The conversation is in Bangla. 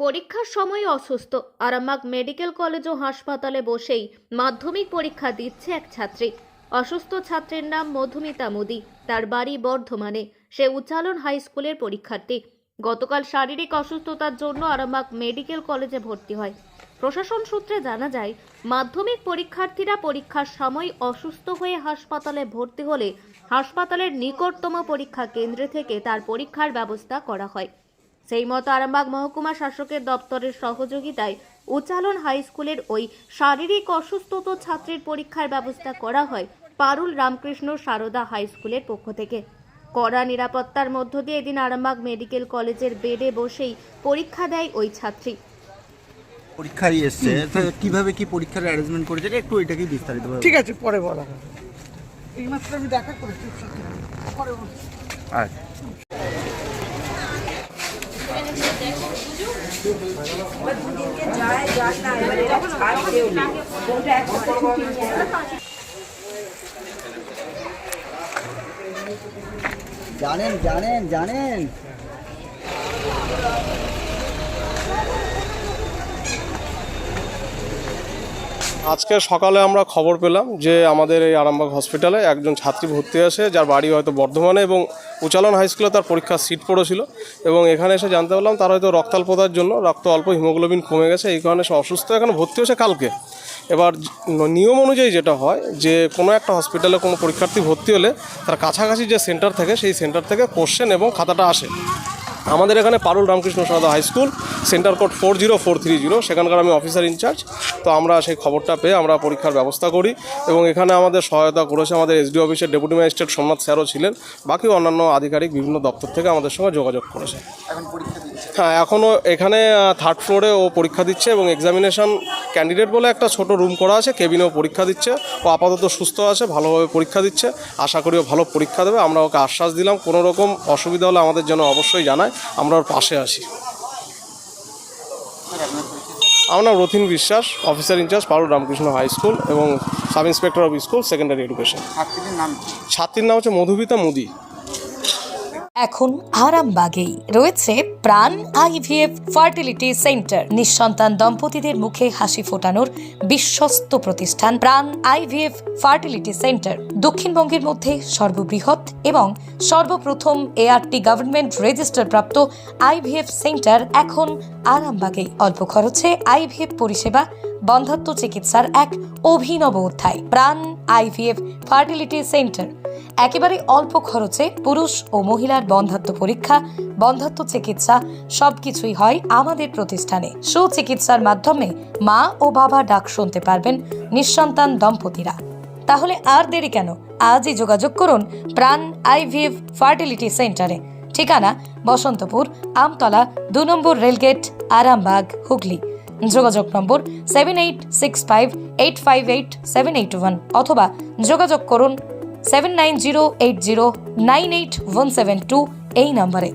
পরীক্ষার সময় অসুস্থ আরামবাগ মেডিকেল কলেজ ও হাসপাতালে বসেই মাধ্যমিক পরীক্ষা দিচ্ছে এক ছাত্রী। অসুস্থ ছাত্রীর নাম মধুমিতা মোদি। তার বাড়ি বর্ধমানে। সে উচ্চালন হাই স্কুলের পরীক্ষার্থী। গতকাল শারীরিক অসুস্থতার জন্য আরামবাগ মেডিকেল কলেজে ভর্তি হয়। প্রশাসন সূত্রে জানা যায়, মাধ্যমিক পরীক্ষার্থীরা পরীক্ষার সময় অসুস্থ হয়ে হাসপাতালে ভর্তি হলে হাসপাতালের নিকটতম পরীক্ষা কেন্দ্রে থেকে তার পরীক্ষার ব্যবস্থা করা হয়। সেই মতো আরামবাগ মহকুমা শাসকের দপ্তরের সহযোগিতায় উচ্চালন হাই স্কুলের ওই শারীরিক অসুস্থ ছাত্রীর পরীক্ষার ব্যবস্থা করা হয় পারুল রামকৃষ্ণ সারদা হাই স্কুলের পক্ষ থেকে। কড়া নিরাপত্তার মধ্য দিয়ে এদিন আরামবাগ মেডিকেল কলেজের বেডে বসেই পরীক্ষা দেয় ওই ছাত্রী। পরীক্ষায় এসছে, কিভাবে কি পরীক্ষার অ্যারেঞ্জমেন্ট করেছে একটু এটাকে বিস্তারিত ভাবে। ঠিক আছে, পরে বলা হবে। এইমাত্র আমি দেখা করেছি, পরে বলছি। আচ্ছা, জানেন জানেন জানেন আজকে সকালে আমরা খবর পেলাম যে আমাদের এই আরামবাগ হসপিটালে একজন ছাত্রী ভর্তি আছে, যার বাড়ি হয়তো বর্ধমানে, এবং উচ্চালন হাই স্কুলে তার পরীক্ষার সিট পড়েছিল। এবং এখানে এসে জানতে পারলাম তার হয়তো রক্তাল্পতার জন্য রক্ত অল্প হিমোগ্লোবিন কমে গেছে, এই কারণে সে অসুস্থ। এখানে ভর্তি হয়েছে কালকে। এবার নিয়ম অনুযায়ী যেটা হয় যে কোনো একটা হসপিটালে কোনো পরীক্ষার্থী ভর্তি হলে তার কাছাকাছি যে সেন্টার থাকে সেই সেন্টার থেকে কোশ্চেন এবং খাতাটা আসে। আমাদের এখানে Parul Ramakrishna Sarada high school, centre code 40430, সেখানকার আমি অফিসার ইনচার্জ। তো আমরা সেই খবরটা পেয়ে আমরা পরীক্ষার ব্যবস্থা করি এবং এখানে আমাদের সহায়তা করেছে আমাদের এসডি অফিসের ডেপুটি ম্যাজিস্ট্রেট সোমনাথ স্যারও ছিলেন। বাকি অন্যান্য আধিকারিক বিভিন্ন দপ্তর থেকে আমাদের সঙ্গে যোগাযোগ করেছে। হ্যাঁ, এখনও এখানে থার্ড ফ্লোরে ও পরীক্ষা দিচ্ছে এবং এক্সামিনেশন ক্যান্ডিডেট বলে একটা ছোট রুম করা আছে, কেবিনেও পরীক্ষা দিচ্ছে। ও আপাতত সুস্থ আছে, ভালোভাবে পরীক্ষা দিচ্ছে। আশা করি ও ভালো পরীক্ষা দেবে। আমরা ওকে আশ্বাস দিলাম কোনো রকম অসুবিধা হলে আমাদের যেন অবশ্যই জানায়, আমরা ওর পাশে আছি। আমার নাম রথিন বিশ্বাস, অফিসার ইনচার্জ পারুল রামকৃষ্ণ হাই স্কুল এবং sub inspector of school secondary education. ছাত্রীর নাম হচ্ছে মধুমিতা মোদি। এখন আরামবাগেই রয়েছে প্রাণ আইভিএফ ফার্টিলিটি সেন্টার। নিঃসন্তান দম্পতিদের মুখে হাসি ফোটানোর বিশ্বস্ত প্রতিষ্ঠান প্রাণ আইভিএফ ফার্টিলিটি সেন্টার দক্ষিণবঙ্গের মধ্যে সর্ববৃহৎ এবং সর্বপ্রথম এআরটি গভর্নমেন্ট রেজিস্টার প্রাপ্ত আইভিএফ সেন্টার এখন আরামবাগেই। অল্প খরচে আইভিএফ পরিষেবা, বন্ধ্যাত্ব চিকিৎসার এক অভিনব অধ্যায়। প্রাণ আইভিএফ ফার্টিলিটি সেন্টার একেবারে অল্প খরচে পুরুষ ও মহিলার বন্ধ্যাত্ব পরীক্ষা, বন্ধ্যাত্ব চিকিৎসা সবকিছুই হয় আমাদের প্রতিষ্ঠানে। সুচিকিৎসার মাধ্যমে মা ও বাবা ডাক শুনতে পারবেন নিঃসন্তান দম্পতিরা। তাহলে আর দেরি কেন? আজই যোগাযোগ করুন প্রাণ আইভিএফ ফার্টিলিটি সেন্টারে। ঠিকানা বসন্তপুর, আমতলা, 2 নম্বর রেলগেট, আরামবাগ, হুগলি। যোগাযোগ নম্বর 7865858781 অথবা যোগাযোগ করুন 7908098172 এই নম্বরে।